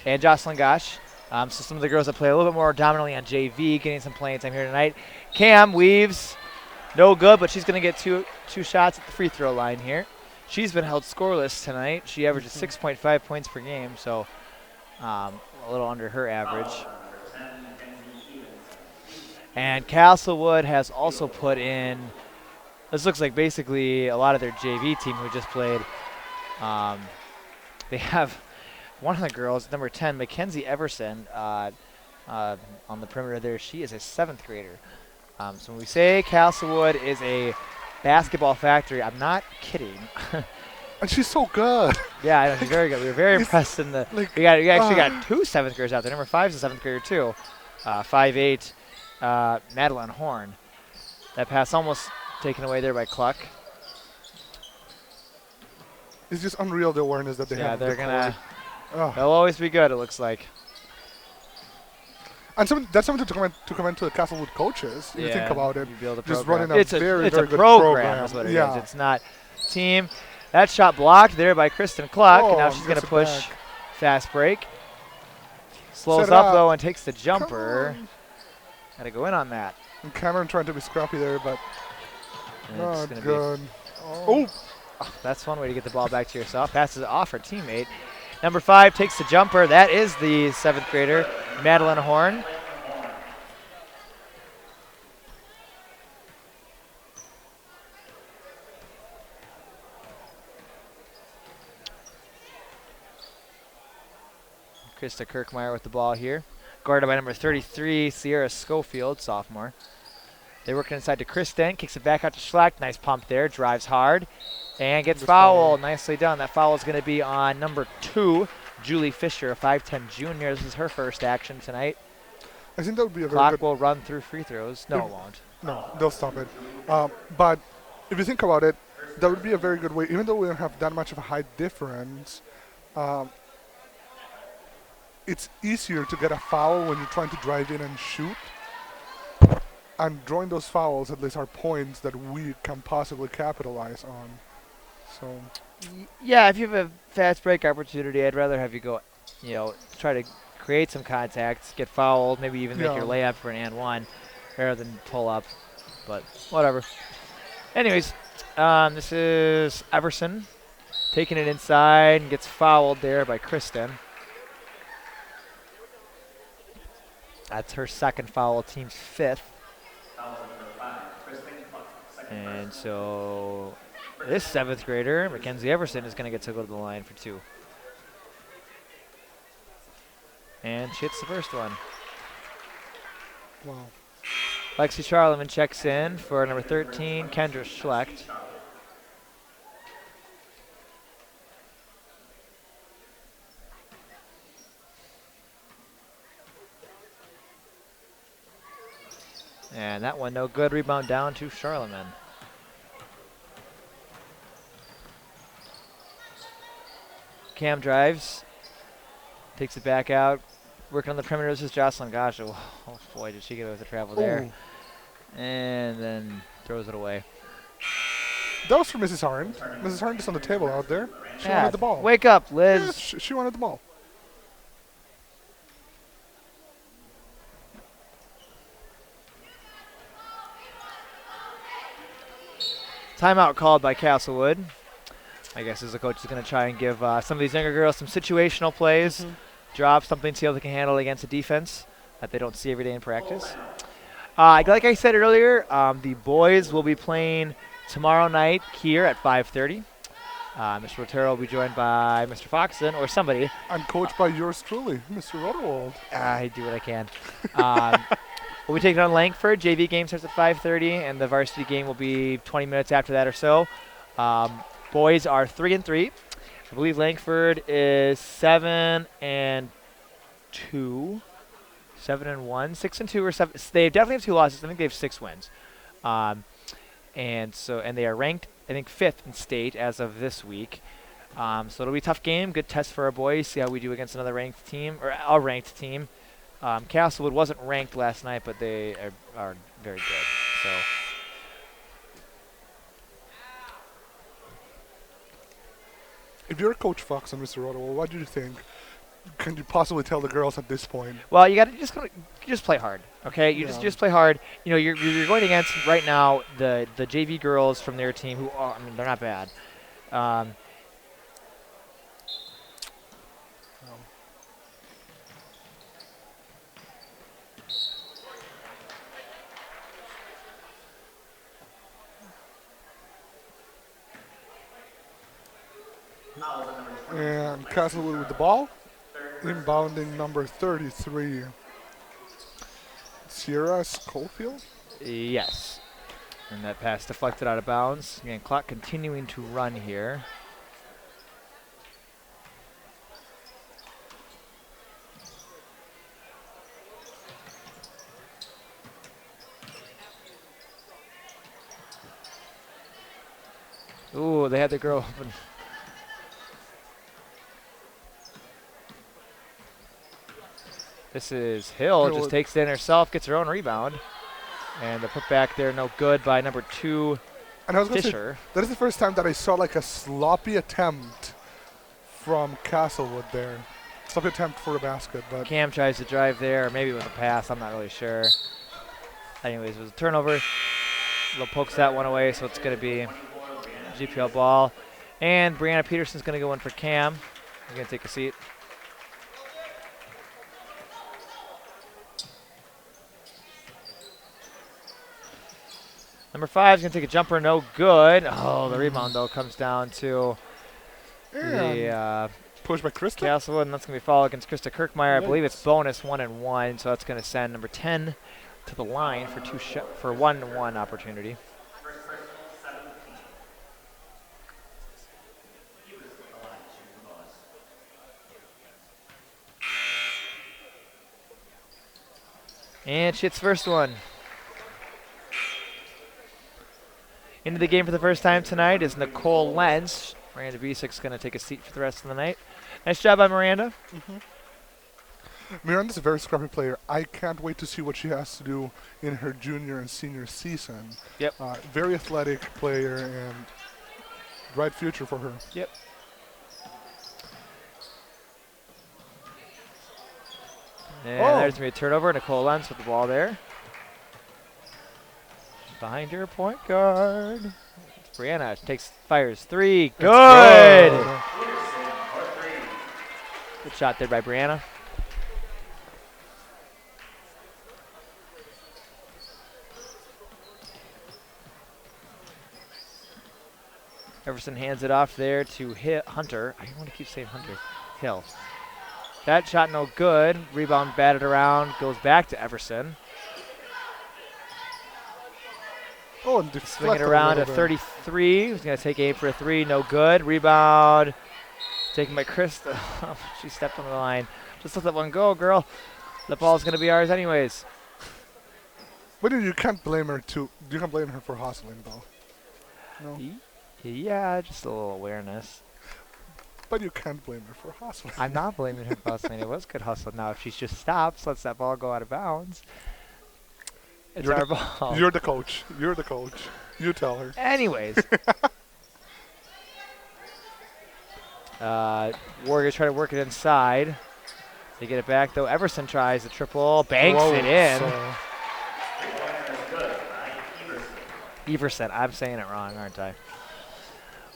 and Jocelyn Gosh. So some of the girls that play a little bit more dominantly on JV, getting some playing time here tonight. Cam weaves. No good, but she's going to get two shots at the free throw line here. She's been held scoreless tonight. She averages 6.5 points per game, so a little under her average. And Castlewood has also put in, this looks like basically a lot of their JV team who just played. They have one of the girls, number 10, Mackenzie Everson, on the perimeter there. She is a 7th grader. So when we say Castlewood is a basketball factory, I'm not kidding. And she's so good. Yeah, I know, she's very good. We were very impressed in the. Like, we actually got 2 7th graders out there. Number 5 is a 7th grader too, 5'8", Madeline Horn. That pass almost taken away there by Cluck. It's just unreal the awareness that they have. Yeah, they're gonna. They'll always be good. It looks like. And that's something to commend to the Castlewood coaches. If you think about it, just running a very good program. Is what it is. It's not team. That shot blocked there by Kristen Cluck, and now she's going to push fast break. Slows up though and takes the jumper. Got to go in on that. And Cameron trying to be scrappy there, but not good. That's one way to get the ball back to yourself. Passes it off her teammate. Number 5 takes the jumper. That is the 7th grader, Madeline Horn. Krista Kirkmeyer with the ball here. Guarded by number 33, Sierra Schofield, sophomore. They work inside to Kristen. Kicks it back out to Schleck. Nice pump there. Drives hard. And gets fouled. Nicely done. That foul is going to be on number 2, Julie Fisher, a 5'10 junior. This is her first action tonight. I think that would be a very Clock good will run through free throws. No, it won't. No, they'll stop it. But if you think about it, that would be a very good way. Even though we don't have that much of a height difference, it's easier to get a foul when you're trying to drive in and shoot. And drawing those fouls at least are points that we can possibly capitalize on. So, yeah, if you have a fast break opportunity, I'd rather have you go, try to create some contacts, get fouled, maybe even make your layup for an and one, rather than pull up. But whatever. Anyways, This is Everson taking it inside and gets fouled there by Kristen. That's her second foul, team's fifth. Foul on number 5, Kristen Buck. Second And personal. so this seventh grader, Mackenzie Everson, is going to get to go to the line for 2. And she hits the first one. Wow. Lexi Charlemagne checks in for number 13, Kendra Schlecht. And that one no good. Rebound down to Charlemagne. Cam drives. Takes it back out. Working on the perimeter. This is Jocelyn. Gosh, oh boy, did she get with the travel there. And then throws it away. That was for Mrs. Harn. Mrs. Harn just on the table out there. She wanted the ball. Wake up, Liz. Yeah, she wanted the ball. Timeout called by Castlewood. I guess as the coach is going to try and give some of these younger girls some situational plays. Drop something, see how they can handle against a defense that they don't see every day in practice. Like I said earlier, the boys will be playing tomorrow night here at 5:30. Mr. Rotero will be joined by Mr. Foxton or somebody. I'm coached by yours truly, Mr. Rotterwald. I do what I can. We'll be taking on Langford. JV game starts at 5:30, and the varsity game will be 20 minutes after that or so. Boys are 3-3. I believe Langford is 7-2, 7-1, 6-2 or 7. They definitely have 2 losses. I think they have 6 wins, and they are ranked, I think, 5th in state as of this week. So it'll be a tough game. Good test for our boys. See how we do against another ranked team or a ranked team. Castlewood wasn't ranked last night, but they are very good. So. If you're Coach Fox and Mr. Rotterwald, what do you think? Can you possibly tell the girls at this point? Well, you got to just play hard, okay? You just play hard. You know, you're going against right now the JV girls from their team who are, I mean, they're not bad. And Castlewood with the ball. Inbounding number 33. Sierra Schofield? Yes. And that pass deflected out of bounds. Again, clock continuing to run here. Ooh, they had the girl open. This is Hill, just takes it in herself, gets her own rebound. And the putback there, no good by number 2, and I was Fisher. Say, that is the first time that I saw like a sloppy attempt from Castlewood there. Sloppy attempt for a basket, but Cam tries to drive there, or maybe it was a pass, I'm not really sure. Anyways, it was a turnover. Little pokes that one away, so it's going to be GPL ball. And Brianna Peterson's going to go in for Cam. You're going to take a seat. Number 5 is going to take a jumper, no good. Oh, the rebound, though, comes down to the pushed by Krista. Castlewood, and that's going to be foul against Krista Kirkmeyer. I believe it's bonus 1-1, so that's going to send number 10 to the line for 1-1 opportunity. And she hits first one. Into the game for the first time tonight is Nicole Lentz. Miranda Bisic's going to take a seat for the rest of the night. Nice job by Miranda. Miranda's a very scrappy player. I can't wait to see what she has to do in her junior and senior season. Yep. Very athletic player and bright future for her. Yep. And there's going to be a turnover. Nicole Lentz with the ball there. Behind her point guard. Brianna fires 3. Good. Good shot there by Brianna. Everson hands it off there to Hunter. I want to keep saying Hunter. Hill. That shot no good. Rebound batted around. Goes back to Everson. Oh, and Swing it around to 33. He's going to take aim for a 3. No good. Rebound. Taken by Krista. She stepped on the line. Just let that one go, girl. The ball's going to be ours anyways. But you can't blame her you can't blame her for hustling, though. No. Yeah, just a little awareness. But you can't blame her for hustling. I'm not blaming her for hustling. It was good hustling. Now, if she just stops, lets that ball go out of bounds, it's our ball. You're the coach. You're the coach. You tell her. Anyways. Warriors try to work it inside. They get it back, though. Everson tries the triple. Banks it in. Everson. I'm saying it wrong, aren't I?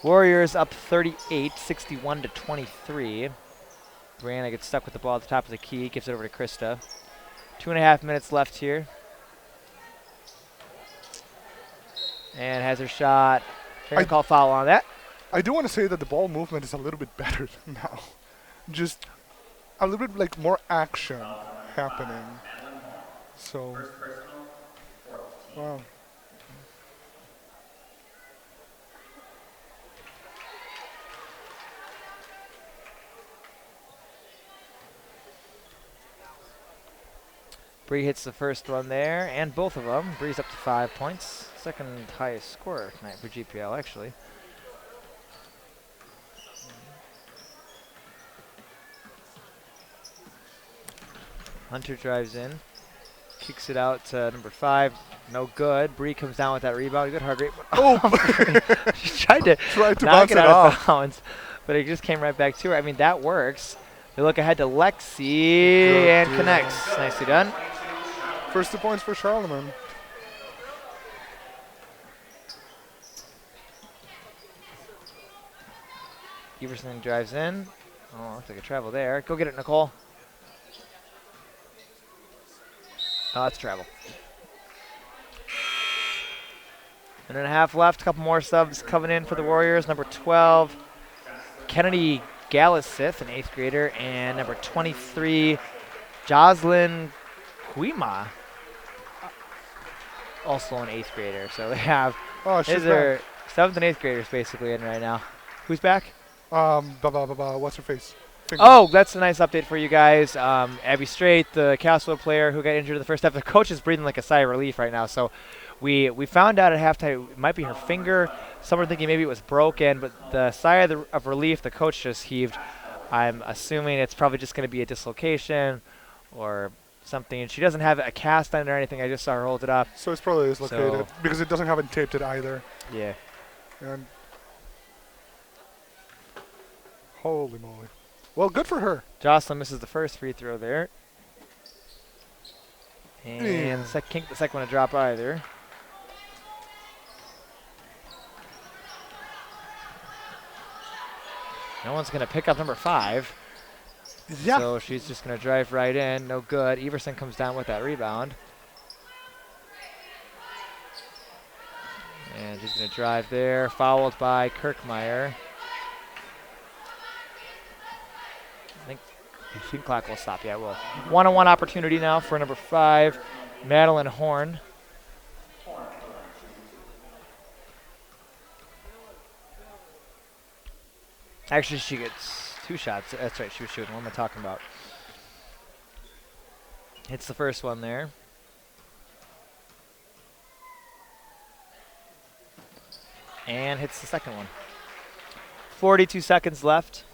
Warriors up 38, 61 to 23. Brianna gets stuck with the ball at the top of the key. Gives it over to Krista. 2.5 minutes left here. And has her shot. They're going to call foul on that. I do want to say that the ball movement is a little bit better now. Just a little bit like more action happening. So, wow. Bree hits the first one there, and both of them. Bree's up to 5 points. Second highest scorer tonight for GPL, actually. Hunter drives in, kicks it out to number 5. No good. Bree comes down with that rebound. Good heart rate. Oh! She tried to knock it out of bounds, but it just came right back to her. I mean, that works. They look ahead to Lexi and connects. Nicely done. First 2 points for Charlemagne. Everson drives in. Oh, looks like a travel there. Go get it, Nicole. Oh, that's travel. 1.5 left. A couple more subs coming in for the Warriors. Number 12, Kennedy Gallisith, an 8th grader, and number 23, Jocelyn Huima, also an 8th grader. So they have she's their 7th and 8th graders basically in right now. Who's back? What's her face? Finger. Oh, that's a nice update for you guys. Abby Strait, the Castlewood player who got injured in the first half. The coach is breathing like a sigh of relief right now. So we found out at halftime it might be her finger. Some were thinking maybe it was broken, but the sigh of relief the coach just heaved. I'm assuming it's probably just going to be a dislocation or something. And she doesn't have a cast on it or anything. I just saw her hold it up. So it's probably dislocated because it doesn't have it taped it either. Yeah. And holy moly. Well, good for her. Jocelyn misses the first free throw there. And the second one to drop either. No one's going to pick up number 5. Yeah. So she's just going to drive right in. No good. Everson comes down with that rebound. And she's going to drive there, fouled by Kirkmeyer. I think clock will stop. Yeah, it will. One-on-one opportunity now for number 5, Madeline Horn. Actually, she gets 2 shots. That's right, she was shooting. What am I talking about? Hits the first one there. And hits the second one. 42 seconds left.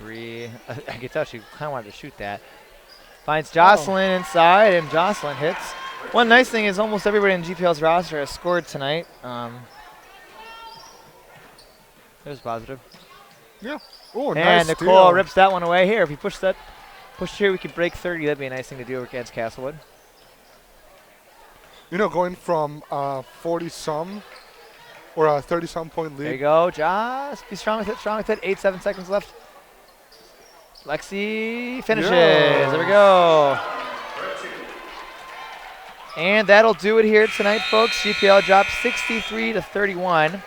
Bree, I can tell she kind of wanted to shoot that. Finds Jocelyn inside, and Jocelyn hits. One nice thing is almost everybody in GPL's roster has scored tonight. It was positive. Yeah. Oh, and nice Nicole steal. rips that one away. Here, if you push here, we could break 30. That'd be a nice thing to do against Castlewood. You know, going from 40-some or a 30-some point There you lead. go. Just be strong with it. Strong with it. 7 seconds left. Lexi finishes. There we go. And that'll do it here tonight, folks. GPL dropped 63 to 31.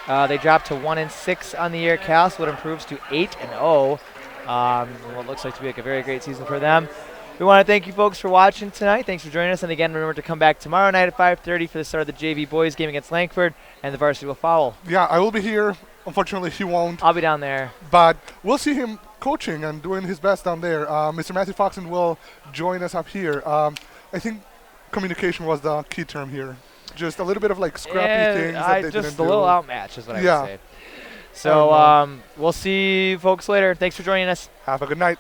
They dropped to 1-6 on the year. Castlewood improves to 8-0. What looks like to be like a very great season for them. We want to thank you folks for watching tonight. Thanks for joining us. And again, remember to come back tomorrow night at 5:30 for the start of the JV boys game against Langford, and the varsity will follow. Yeah, I will be here. Unfortunately, he won't. I'll be down there. But we'll see him coaching and doing his best down there. Mr. Matthew Foxon will join us up here. I think communication was the key term here. Just a little bit of like scrappy things that they just didn't a little do. outmatch is what I Yeah. would say. So we'll see you folks later. Thanks for joining us. Have a good night.